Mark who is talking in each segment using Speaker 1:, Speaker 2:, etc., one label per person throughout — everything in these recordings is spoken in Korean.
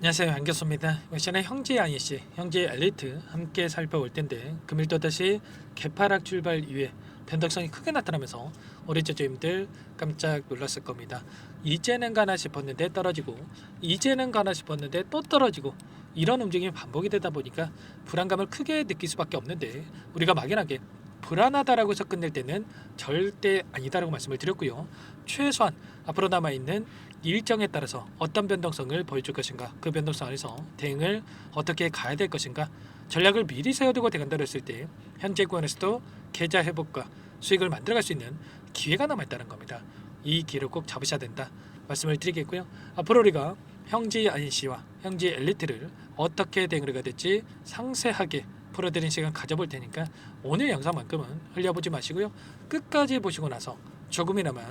Speaker 1: 안녕하세요, 안교수입니다. 이번 시간에 형제 IC, 형제 엘리트 함께 살펴볼 텐데 금일 또다시 개파락 출발 이후에 변동성이 크게 나타나면서 우리 저주님들 깜짝 놀랐을 겁니다. 이제는 가나 싶었는데 떨어지고 이제는 가나 싶었는데 또 떨어지고 이런 움직임이 반복이 되다 보니까 불안감을 크게 느낄 수밖에 없는데 우리가 막연하게 불안하다라고 해서 끝낼 때는 절대 아니다라고 말씀을 드렸고요. 최소한 앞으로 남아있는 일정에 따라서 어떤 변동성을 보여줄 것인가, 그 변동성 안에서 대응을 어떻게 가야 될 것인가, 전략을 미리 세워두고 대간다고 했을 때 현재 구간에서도 계좌 회복과 수익을 만들어갈 수 있는 기회가 남아있다는 겁니다. 이 기회를 꼭 잡으셔야 된다 말씀을 드리겠고요. 앞으로 우리가 형제 IC와 형제 엘리트를 어떻게 대응을 해야 될지 상세하게 풀어드리는 시간 가져볼 테니까 오늘 영상만큼은 흘려보지 마시고요. 끝까지 보시고 나서 조금이나마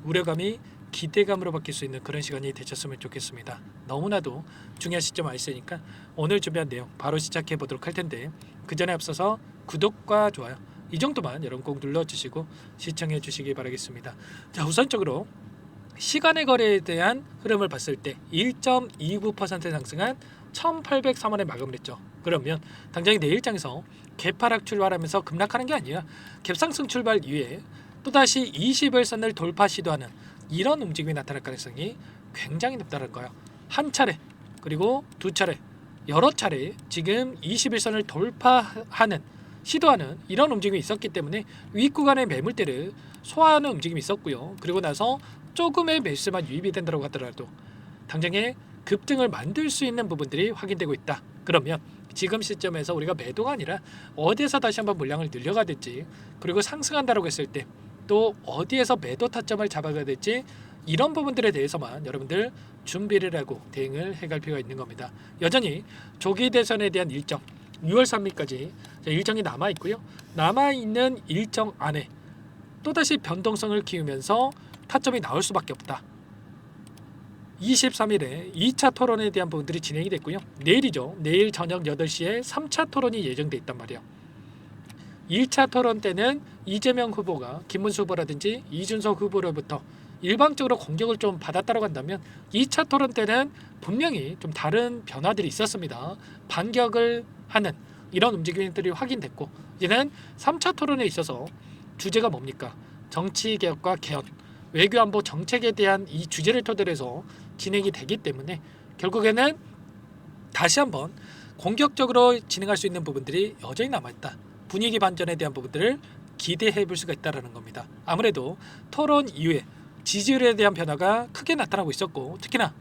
Speaker 1: 우려감이 기대감으로 바뀔 수 있는 그런 시간이 되셨으면 좋겠습니다. 너무나도 중요한 시점 와 있으니까 오늘 준비한 내용 바로 시작해 보도록 할 텐데 그 전에 앞서서 구독과 좋아요 이 정도만 여러분 꼭 눌러주시고 시청해 주시기 바라겠습니다. 자, 우선적으로 시간의 거래에 대한 흐름을 봤을 때 1.29% 상승한 1803원에 마감을 했죠. 그러면 당장 내일장에서 개파락 출발하면서 급락하는 게 아니라 갭상승 출발 이후에 또다시 20일선을 돌파 시도하는 이런 움직임이 나타날 가능성이 굉장히 높다는 거예요. 한 차례 그리고 두 차례 여러 차례 지금 21선을 돌파하는 시도하는 이런 움직임이 있었기 때문에 윗구간의 매물대를 소화하는 움직임이 있었고요. 그리고 나서 조금의 매수만 유입이 된다고 하더라도 당장에 급등을 만들 수 있는 부분들이 확인되고 있다. 그러면 지금 시점에서 우리가 매도가 아니라 어디에서 다시 한번 물량을 늘려가야 될지, 그리고 상승한다고 했을 때 또 어디에서 매도 타점을 잡아가야 될지, 이런 부분들에 대해서만 여러분들 준비를 하고 대응을 해갈 필요가 있는 겁니다. 여전히 조기 대선에 대한 일정 6월 3일까지 일정이 남아있고요. 남아있는 일정 안에 또다시 변동성을 키우면서 타점이 나올 수밖에 없다. 23일에 2차 토론에 대한 부분들이 진행이 됐고요. 내일이죠. 내일 저녁 8시에 3차 토론이 예정돼 있단 말이에요. 1차 토론 때는 이재명 후보가 김문수 후보라든지 이준석 후보로부터 일방적으로 공격을 좀 받았다고 한다면 2차 토론 때는 분명히 좀 다른 변화들이 있었습니다. 반격을 하는 이런 움직임들이 확인됐고, 이제는 3차 토론에 있어서 주제가 뭡니까? 정치개혁과 개헌, 외교안보 정책에 대한 이 주제를 토대로 해서 진행이 되기 때문에 결국에는 다시 한번 공격적으로 진행할 수 있는 부분들이 여전히 남아있다. 분위기 반전에 대한 부분들을 기대해 볼 수가 있다는 겁니다. 아무래도 토론 이후에 지지율에 대한 변화가 크게 나타나고 있었고, 특히나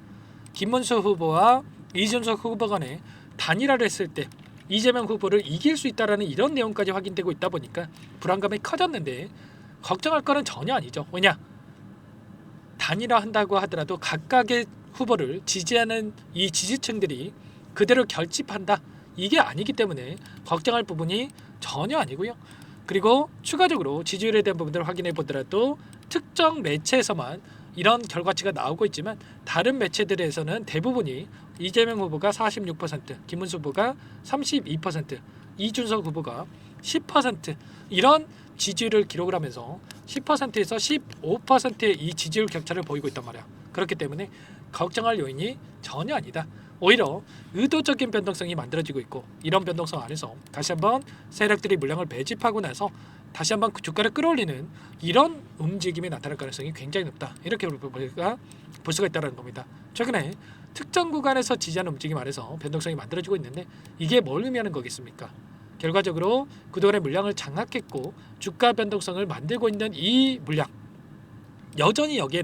Speaker 1: 김문수 후보와 이준석 후보 간에 단일화를 했을 때 이재명 후보를 이길 수 있다는 이런 내용까지 확인되고 있다 보니까 불안감이 커졌는데 걱정할 거는 전혀 아니죠. 왜냐? 단일화한다고 하더라도 각각의 후보를 지지하는 이 지지층들이 그대로 결집한다, 이게 아니기 때문에 걱정할 부분이 전혀 아니고요. 그리고 추가적으로 지지율에 대한 부분들을 확인해 보더라도 특정 매체에서만 이런 결과치가 나오고 있지만 다른 매체들에서는 대부분이 이재명 후보가 46%, 김문수 후보가 32%, 이준석 후보가 10% 이런 지지율을 기록을 하면서 10%에서 15%의 이 지지율 격차를 보이고 있단 말이야. 그렇기 때문에 걱정할 요인이 전혀 아니다. 오히려 의도적인 변동성이 만들어지고 있고, 이런 변동성 안에서 다시 한번 세력들이 물량을 매집하고 나서 다시 한번 주가를 끌어올리는 이런 움직임이 나타날 가능성이 굉장히 높다. 이렇게 우리가 볼 수가 있다는 겁니다. 최근에 특정 구간에서 지지하는 움직임 안에서 변동성이 만들어지고 있는데 이게 뭘 의미하는 거겠습니까? 결과적으로 그동안의 물량을 장악했고 주가 변동성을 만들고 있는 이 물량 여전히 여기에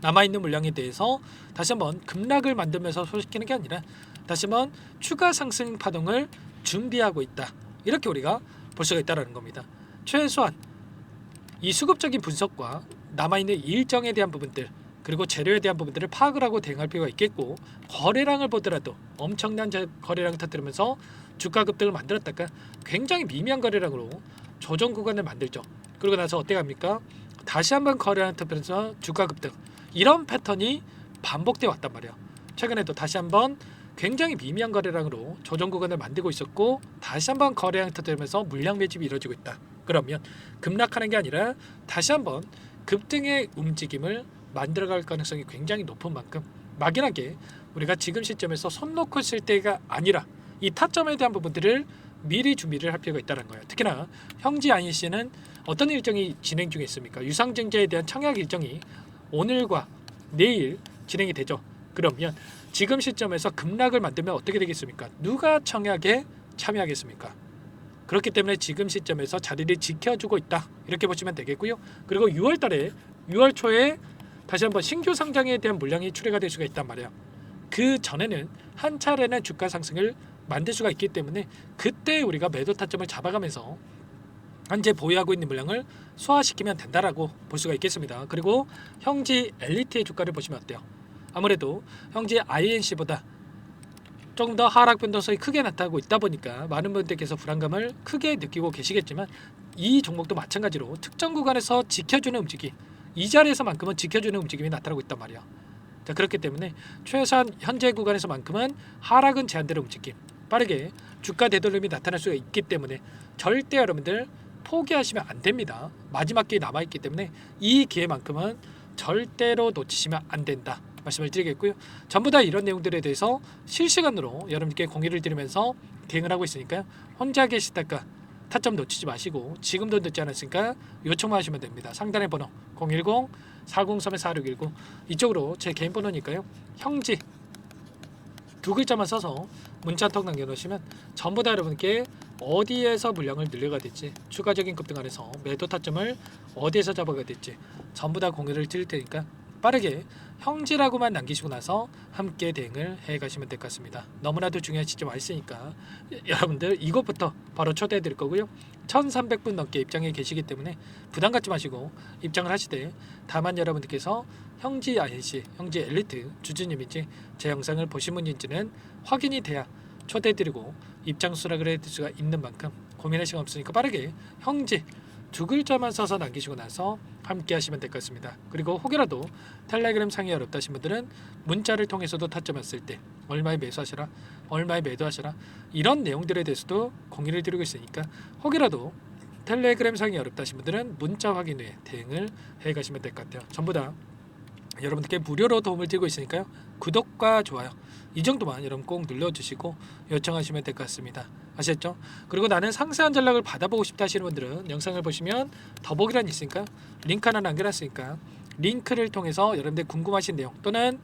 Speaker 1: 남아있는 물량에 대해서 다시 한번 급락을 만들면서 소식시키는 게 아니라 다시 한번 추가 상승 파동을 준비하고 있다. 이렇게 우리가 볼 수가 있다는 겁니다. 최소한 이 수급적인 분석과 남아있는 일정에 대한 부분들, 그리고 재료에 대한 부분들을 파악을 하고 대응할 필요가 있겠고, 거래량을 보더라도 엄청난 거래량을 터뜨리면서 주가 급등을 만들었다가 굉장히 미미한 거래량으로 조정 구간을 만들죠. 그러고 나서 어떻게 합니까? 다시 한번 거래량을 터뜨리면서 주가 급등, 이런 패턴이 반복되어 왔단 말이에요. 최근에도 다시 한번 굉장히 미미한 거래량으로 조정 구간을 만들고 있었고 다시 한번 거래량 터뜨리면서 물량 매집이 이루어지고 있다. 그러면 급락하는 게 아니라 다시 한번 급등의 움직임을 만들어갈 가능성이 굉장히 높은 만큼 막연하게 우리가 지금 시점에서 손 놓고 쓸 때가 아니라 이 타점에 대한 부분들을 미리 준비를 할 필요가 있다는 거예요. 특히나 형제 INC는 어떤 일정이 진행 중에 있습니까? 유상증자에 대한 청약 일정이 오늘과 내일 진행이 되죠. 그러면 지금 시점에서 급락을 만들면 어떻게 되겠습니까? 누가 청약에 참여하겠습니까? 그렇기 때문에 지금 시점에서 자리를 지켜주고 있다, 이렇게 보시면 되겠고요. 그리고 6월 초에 다시 한번 신규 상장에 대한 물량이 출회가 될 수가 있단 말이에요. 그 전에는 한 차례는 주가 상승을 만들 수가 있기 때문에 그때 우리가 매도 타점을 잡아가면서 현재 보유하고 있는 물량을 소화시키면 된다라고 볼 수가 있겠습니다. 그리고 형제 엘리트의 주가를 보시면 어때요? 아무래도 형제 INC보다 조금 더 하락 변동성이 크게 나타나고 있다 보니까 많은 분들께서 불안감을 크게 느끼고 계시겠지만, 이 종목도 마찬가지로 특정 구간에서 지켜주는 움직임, 이 자리에서만큼은 지켜주는 움직임이 나타나고 있단 말이야. 자, 그렇기 때문에 최소한 현재 구간에서만큼은 하락은 제한되는 움직임, 빠르게 주가 되돌림이 나타날 수가 있기 때문에 절대 여러분들 포기하시면 안 됩니다. 마지막 기회 남아있기 때문에 이 기회만큼은 절대로 놓치시면 안 된다 말씀을 드리겠고요. 전부 다 이런 내용들에 대해서 실시간으로 여러분께 공유를 드리면서 대응을 하고 있으니까요. 혼자 계시다가 타점 놓치지 마시고 지금도 늦지 않았으니까 요청만 하시면 됩니다. 상단의 번호 010-403-4619 이쪽으로 제 개인 번호니까요. 형지 두 글자만 써서 문자톡 남겨놓으시면 전부 다 여러분께 어디에서 물량을 늘려가 될지, 추가적인 급등 안에서 매도 타점을 어디에서 잡아가 될지 전부 다 공유를 드릴 테니까 빠르게 형지라고만 남기시고 나서 함께 대응을 해 가시면 될 것 같습니다. 너무나도 중요한 시점 와 있으니까 여러분들 이것부터 바로 초대해 드릴 거고요. 1300분 넘게 입장에 계시기 때문에 부담 갖지 마시고 입장을 하시되, 다만 여러분들께서 형지 INC, 형지 엘리트 주주님인지 제 영상을 보신 분인지는 확인이 돼야 초대해 드리고 입장 수락을 해 드릴 수가 있는 만큼 고민할 시간 없으니까 빠르게 형지 두 글자만 써서 남기시고 나서 함께 하시면 될 것 같습니다. 그리고 혹여라도 텔레그램 상이 어렵다 하신 분들은 문자를 통해서도 타점 왔을 때 얼마에 매수하시라, 얼마에 매도하시라, 이런 내용들에 대해서도 공유를 드리고 있으니까 혹여라도 텔레그램 상이 어렵다 하신 분들은 문자 확인 후에 대응을 해 가시면 될 것 같아요. 전부 다 여러분들께 무료로 도움을 드리고 있으니까요. 구독과 좋아요 이 정도만 여러분 꼭 눌러주시고 요청하시면 될 것 같습니다. 아셨죠? 그리고 나는 상세한 전략을 받아보고 싶다 하시는 분들은 영상을 보시면 더보기란이 있으니까 링크 하나 남겨놨으니까 링크를 통해서 여러분들 궁금하신 내용 또는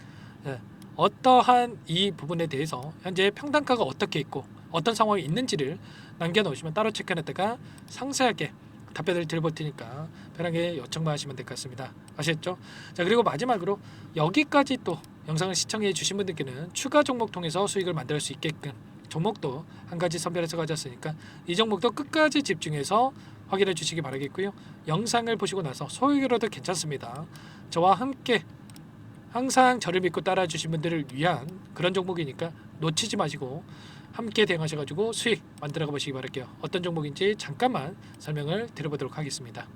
Speaker 1: 어떠한 이 부분에 대해서 현재 평단가가 어떻게 있고 어떤 상황이 있는지를 남겨놓으시면 따로 체크해놨다가 상세하게 답변을 드려볼 테니까 편하게 요청만 하시면 될 것 같습니다. 아셨죠? 자, 그리고 마지막으로 여기까지 또 영상을 시청해 주신 분들께는 추가 종목 통해서 수익을 만들 수 있게끔 종목도 한 가지 선별해서 가져왔으니까 이 종목도 끝까지 집중해서 확인해 주시기 바라겠고요. 영상을 보시고 나서 소액으로도 괜찮습니다. 저와 함께 항상 저를 믿고 따라 주신 분들을 위한 그런 종목이니까 놓치지 마시고 함께 대응하셔가지고 수익 만들어가 보시기 바랄게요. 어떤 종목인지 잠깐만 설명을 드려보도록 하겠습니다.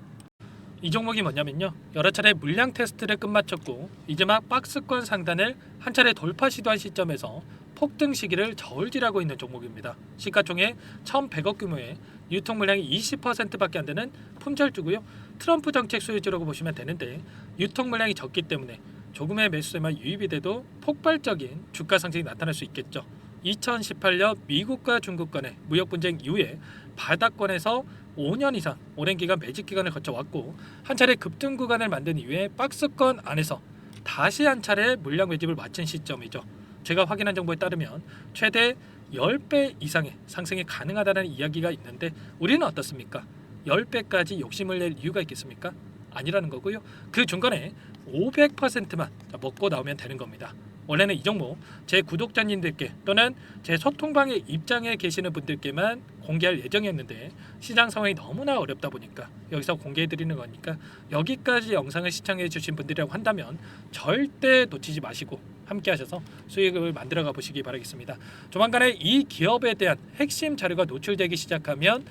Speaker 1: 이 종목이 뭐냐면요, 여러 차례 물량 테스트를 끝마쳤고 이제 막 박스권 상단을 한 차례 돌파 시도한 시점에서 폭등 시기를 저울질하고 있는 종목입니다. 시가총액 1,100억 규모의 유통 물량이 20%밖에 안 되는 품절주고요. 트럼프 정책 소유주라고 보시면 되는데 유통 물량이 적기 때문에 조금의 매수세만 유입이 돼도 폭발적인 주가 상승이 나타날 수 있겠죠. 2018년 미국과 중국 간의 무역 분쟁 이후에 바닥권에서 5년 이상 오랜 기간 매집 기간을 거쳐왔고 한 차례 급등 구간을 만든 이후에 박스권 안에서 다시 한 차례 물량 매집을 마친 시점이죠. 제가 확인한 정보에 따르면 최대 10배 이상의 상승이 가능하다는 이야기가 있는데 우리는 어떻습니까? 10배까지 욕심을 낼 이유가 있겠습니까? 아니라는 거고요. 그 중간에 500%만 먹고 나오면 되는 겁니다. 원래는 이 종목 제 구독자님들께 또는 제 소통방에 입장에 계시는 분들께만 공개할 예정이었는데 시장 상황이 너무나 어렵다 보니까 여기서 공개해 드리는 거니까 여기까지 영상을 시청해 주신 분들이라고 한다면 절대 놓치지 마시고 함께 하셔서 수익을 만들어 가 보시기 바라겠습니다. 조만간에 이 기업에 대한 핵심 자료가 노출되기 시작하면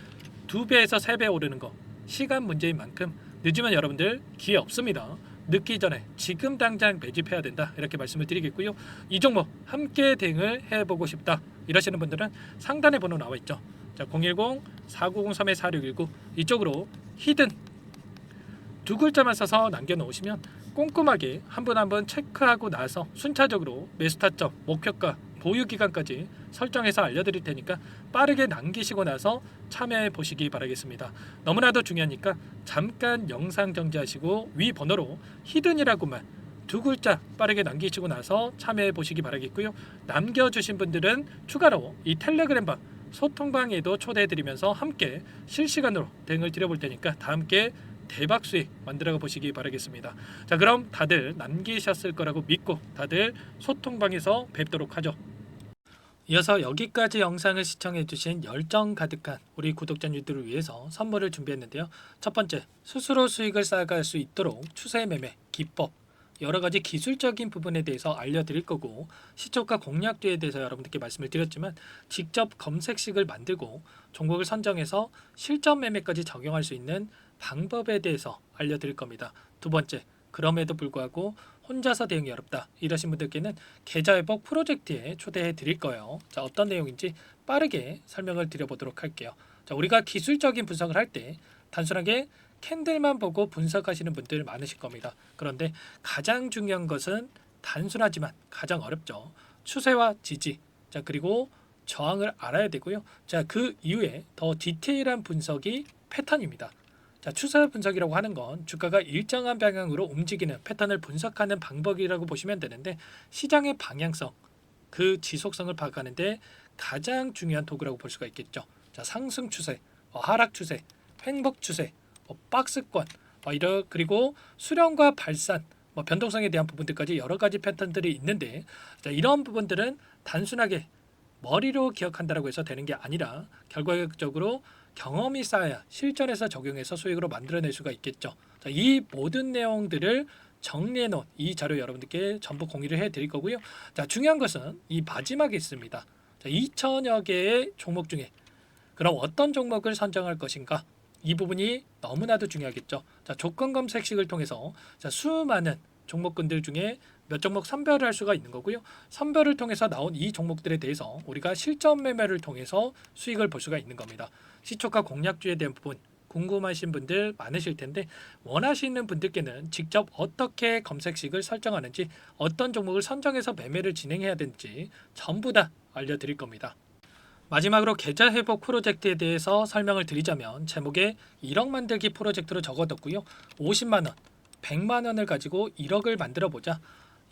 Speaker 1: 2배에서 3배 오르는 거 시간 문제인 만큼 늦으면 여러분들 기회 없습니다. 늦기 전에 지금 당장 매집해야 된다 이렇게 말씀을 드리겠고요. 이 종목 함께 대응을 해보고 싶다 이러시는 분들은 상단에 번호 나와 있죠. 자, 010-4903-4619 이쪽으로 히든 두 글자만 써서 남겨놓으시면 꼼꼼하게 한 분 한 분 체크하고 나서 순차적으로 매수 타점, 목표가, 보유 기간까지 설정해서 알려드릴 테니까 빠르게 남기시고 나서 참여해 보시기 바라겠습니다. 너무나도 중요하니까 잠깐 영상 정지하시고 위 번호로 히든이라고만 두 글자 빠르게 남기시고 나서 참여해 보시기 바라겠고요. 남겨주신 분들은 추가로 이 텔레그램방 소통방에도 초대해 드리면서 함께 실시간으로 대응을 드려볼 테니까 다 함께 대박 수익 만들어 보시기 바라겠습니다. 자, 그럼 다들 남기셨을 거라고 믿고 다들 소통방에서 뵙도록 하죠. 이어서 여기까지 영상을 시청해 주신 열정 가득한 우리 구독자님들을 위해서 선물을 준비했는데요. 첫 번째, 스스로 수익을 쌓아갈 수 있도록 추세 매매 기법, 여러 가지 기술적인 부분에 대해서 알려드릴 거고, 시초가 공략주에 대해서 여러분들께 말씀을 드렸지만 직접 검색식을 만들고 종목을 선정해서 실전 매매까지 적용할 수 있는 방법에 대해서 알려드릴 겁니다. 두 번째, 그럼에도 불구하고 혼자서 대응이 어렵다 이러신 분들께는 계좌회복 프로젝트에 초대해 드릴 거예요. 자, 어떤 내용인지 빠르게 설명을 드려보도록 할게요. 자, 우리가 기술적인 분석을 할 때 단순하게 캔들만 보고 분석하시는 분들 많으실 겁니다. 그런데 가장 중요한 것은 단순하지만 가장 어렵죠. 추세와 지지, 자, 그리고 저항을 알아야 되고요. 자, 그 이후에 더 디테일한 분석이 패턴입니다. 자, 추세 분석이라고 하는 건 주가가 일정한 방향으로 움직이는 패턴을 분석하는 방법이라고 보시면 되는데, 시장의 방향성, 그 지속성을 파악하는데 가장 중요한 도구라고 볼 수가 있겠죠. 자, 상승 추세, 하락 추세, 횡복 추세, 박스권, 그리고 수렴과 발산, 변동성에 대한 부분들까지 여러 가지 패턴들이 있는데, 자, 이런 부분들은 단순하게 머리로 기억한다라고 해서 되는 게 아니라 결과적으로 경험이 쌓아야 실전에서 적용해서 수익으로 만들어낼 수가 있겠죠. 자, 이 모든 내용들을 정리해 놓은 이 자료 여러분들께 전부 공유를 해 드릴 거고요. 자, 중요한 것은 이 마지막에 있습니다. 자, 2천여 개의 종목 중에 그럼 어떤 종목을 선정할 것인가? 이 부분이 너무나도 중요하겠죠. 자, 조건 검색식을 통해서 자, 수많은 종목군들 중에 몇 종목 선별을 할 수가 있는 거고요. 선별을 통해서 나온 이 종목들에 대해서 우리가 실전 매매를 통해서 수익을 볼 수가 있는 겁니다. 시초가 공략주에 대한 부분 궁금하신 분들 많으실 텐데, 원하시는 분들께는 직접 어떻게 검색식을 설정하는지, 어떤 종목을 선정해서 매매를 진행해야 되는지 전부 다 알려드릴 겁니다. 마지막으로 계좌 회복 프로젝트에 대해서 설명을 드리자면, 제목에 1억 만들기 프로젝트로 적어뒀고요. 50만 원, 100만 원을 가지고 1억을 만들어 보자.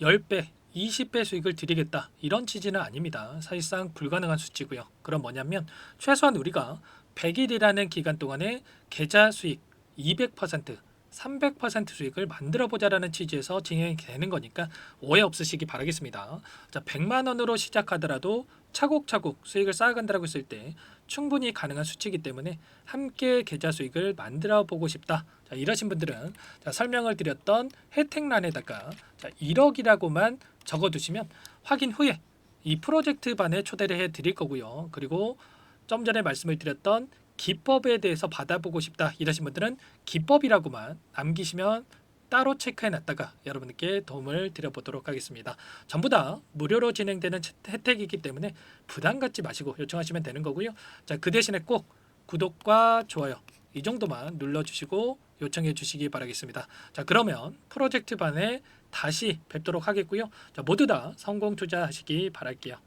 Speaker 1: 10배, 20배 수익을 드리겠다. 이런 취지는 아닙니다. 사실상 불가능한 수치고요. 그럼 뭐냐면 최소한 우리가 100일이라는 기간 동안에 계좌 수익 200%, 300% 수익을 만들어 보자라는 취지에서 진행이 되는 거니까 오해 없으시기 바라겠습니다. 자, 100만 원으로 시작하더라도 차곡차곡 수익을 쌓아간다고 했을 때 충분히 가능한 수치이기 때문에 함께 계좌 수익을 만들어 보고 싶다. 자, 이러신 분들은 자, 설명을 드렸던 혜택란에다가 자, 1억이라고만 적어두시면 확인 후에 이 프로젝트 반에 초대를 해 드릴 거고요. 그리고 좀 전에 말씀을 드렸던 기법에 대해서 받아보고 싶다 이러신 분들은 기법이라고만 남기시면 따로 체크해 놨다가 여러분께 도움을 드려보도록 하겠습니다. 전부 다 무료로 진행되는 혜택이기 때문에 부담 갖지 마시고 요청하시면 되는 거고요. 자, 그 대신에 꼭 구독과 좋아요 이 정도만 눌러주시고 요청해 주시기 바라겠습니다. 자, 그러면 프로젝트 반에 다시 뵙도록 하겠고요. 자, 모두 다 성공 투자하시기 바랄게요.